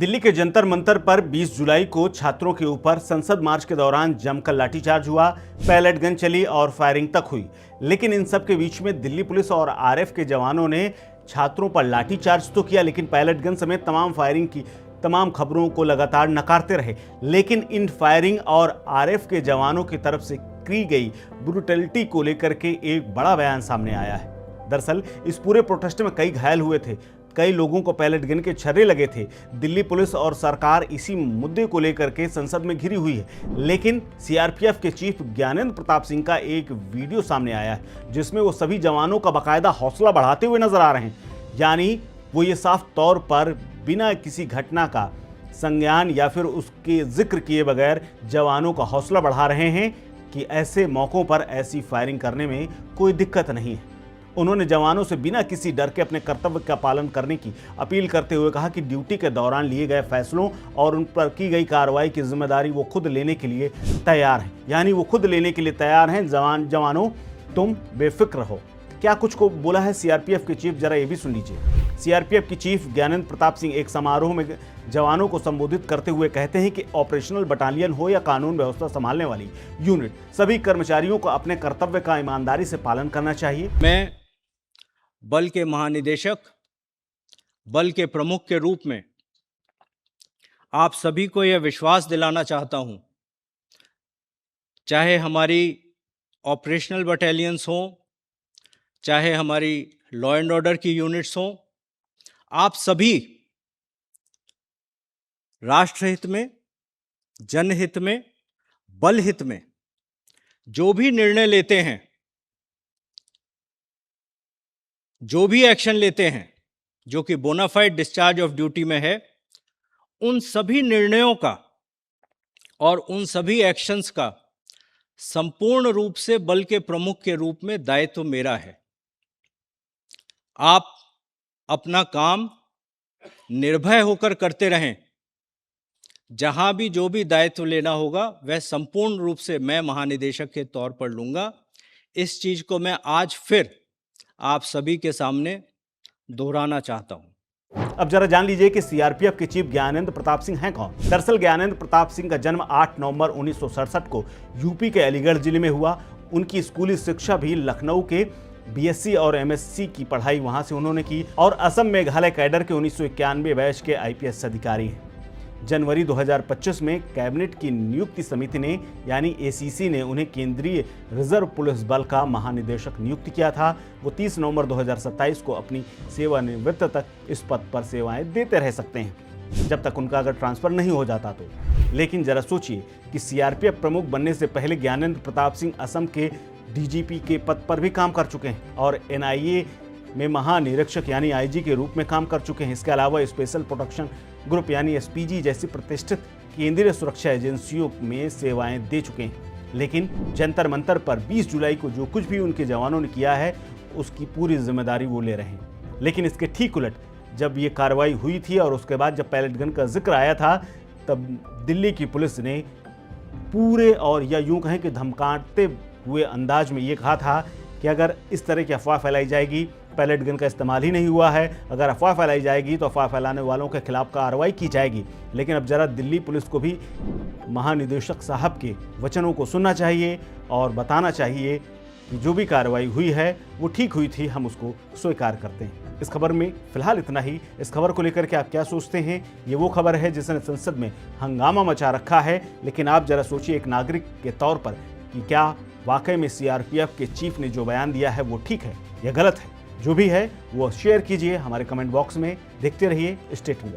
दिल्ली के जंतर मंतर पर 20 जुलाई को छात्रों के ऊपर संसद मार्च के दौरान जमकर लाठीचार्ज हुआ, पैलेट गन चली और फायरिंग तक हुई। लेकिन इन सब के बीच में दिल्ली पुलिस और आरएफ के जवानों ने छात्रों पर लाठीचार्ज तो किया, लेकिन पैलेट गन समेत तमाम फायरिंग की तमाम खबरों को लगातार नकारते रहे। लेकिन इन फायरिंग और आरएफ के जवानों की तरफ से की गई ब्रूटलिटी को लेकर के एक बड़ा बयान सामने आया है। दरअसल इस पूरे प्रोटेस्ट में कई घायल हुए थे, कई लोगों को पैलेट गन के छर्रे लगे थे। दिल्ली पुलिस और सरकार इसी मुद्दे को लेकर के संसद में घिरी हुई है। लेकिन सीआरपीएफ के चीफ ज्ञानेंद्र प्रताप सिंह का एक वीडियो सामने आया है, जिसमें वो सभी जवानों का बाकायदा हौसला बढ़ाते हुए नजर आ रहे हैं। यानी वो ये साफ तौर पर बिना किसी घटना का संज्ञान या फिर उसके जिक्र किए बगैर जवानों का हौसला बढ़ा रहे हैं कि ऐसे मौकों पर ऐसी फायरिंग करने में कोई दिक्कत नहीं है। उन्होंने जवानों से बिना किसी डर के अपने कर्तव्य का पालन करने की अपील करते हुए कहा कि ड्यूटी के दौरान लिए गए फैसलों और उन पर की गई कार्रवाई की जिम्मेदारी वो खुद लेने के लिए तैयार हैं। यानी वो खुद लेने के लिए तैयार हैं। जवानों तुम बेफिक्र रहो। क्या कुछ को बोला है सीआरपीएफ के चीफ, जरा ये भी सुन लीजिए। सीआरपीएफ के चीफ ज्ञानेंद्र प्रताप सिंह एक समारोह में जवानों को संबोधित करते हुए कहते हैं कि ऑपरेशनल बटालियन हो या कानून व्यवस्था संभालने वाली यूनिट, सभी कर्मचारियों को अपने कर्तव्य का ईमानदारी से पालन करना चाहिए। मैं बल के महानिदेशक, बल के प्रमुख के रूप में आप सभी को यह विश्वास दिलाना चाहता हूं, चाहे हमारी ऑपरेशनल बटालियंस हों, चाहे हमारी लॉ एंड ऑर्डर की यूनिट्स हों, आप सभी राष्ट्रहित में, जनहित में, बल हित में जो भी निर्णय लेते हैं, जो भी एक्शन लेते हैं, जो कि बोनाफाइड डिस्चार्ज ऑफ ड्यूटी में है, उन सभी निर्णयों का और उन सभी एक्शंस का संपूर्ण रूप से बल के प्रमुख के रूप में दायित्व मेरा है। आप अपना काम निर्भय होकर करते रहें। जहां भी जो भी दायित्व लेना होगा वह संपूर्ण रूप से मैं महानिदेशक के तौर पर लूंगा। इस चीज को मैं आज फिर आप सभी के सामने दोहराना चाहता हूं। अब जरा जान लीजिए कि सीआरपीएफ के चीफ ज्ञानेंद्र प्रताप सिंह हैं कौन। दरअसल ज्ञानेंद्र प्रताप सिंह का जन्म 8 नवंबर 1967 को यूपी के अलीगढ़ जिले में हुआ। उनकी स्कूली शिक्षा भी लखनऊ के बीएससी और एमएससी की पढ़ाई वहां से उन्होंने की और असम मेघालय कैडर के 1991 बैच के आईपीएस अधिकारी हैं। जनवरी 2025 में कैबिनेट की नियुक्ति समिति ने यानी एसीसी ने उन्हें केंद्रीय रिजर्व पुलिस बल का महानिदेशक नियुक्त किया था। वो 30 नवंबर 2027 को अपनी सेवानिवृत्त तक इस पद पर सेवाएं देते रह सकते हैं, जब तक उनका अगर ट्रांसफर नहीं हो जाता तो। लेकिन जरा सोचिए कि सीआरपीएफ प्रमुख बनने से पहले ज्ञानेंद्र प्रताप सिंह असम के डीजीपी के पद पर भी काम कर चुके हैं और एनआईए में महानिरीक्षक यानी आईजी के रूप में काम कर चुके हैं। इसके अलावा स्पेशल प्रोटेक्शन ग्रुप यानी एसपीजी जैसी प्रतिष्ठित केंद्रीय सुरक्षा एजेंसियों में सेवाएं दे चुके हैं। लेकिन जंतर मंतर पर 20 जुलाई को जो कुछ भी उनके जवानों ने किया है उसकी पूरी जिम्मेदारी वो ले रहे हैं। लेकिन इसके ठीक उलट जब ये कार्रवाई हुई थी और उसके बाद जब पैलेट गन का जिक्र आया था, तब दिल्ली की पुलिस ने पूरे और या यूं कहें कि धमकाते हुए अंदाज में ये कहा था कि अगर इस तरह की अफवाह फैलाई जाएगी, पैलेट गन का इस्तेमाल ही नहीं हुआ है, अगर अफवाह फैलाई जाएगी तो अफवाह फैलाने वालों के खिलाफ कार्रवाई की जाएगी। लेकिन अब जरा दिल्ली पुलिस को भी महानिदेशक साहब के वचनों को सुनना चाहिए और बताना चाहिए कि जो भी कार्रवाई हुई है वो ठीक हुई थी, हम उसको स्वीकार करते हैं। इस खबर में फिलहाल इतना ही। इस खबर को लेकर के आप क्या सोचते हैं? ये वो खबर है जिसने संसद में हंगामा मचा रखा है। लेकिन आप जरा सोचिए एक नागरिक के तौर पर कि क्या वाकई में सीआरपीएफ के चीफ ने जो बयान दिया है वो ठीक है या गलत है। जो भी है वो शेयर कीजिए हमारे कमेंट बॉक्स में। देखते रहिए स्टे ट्यून्ड।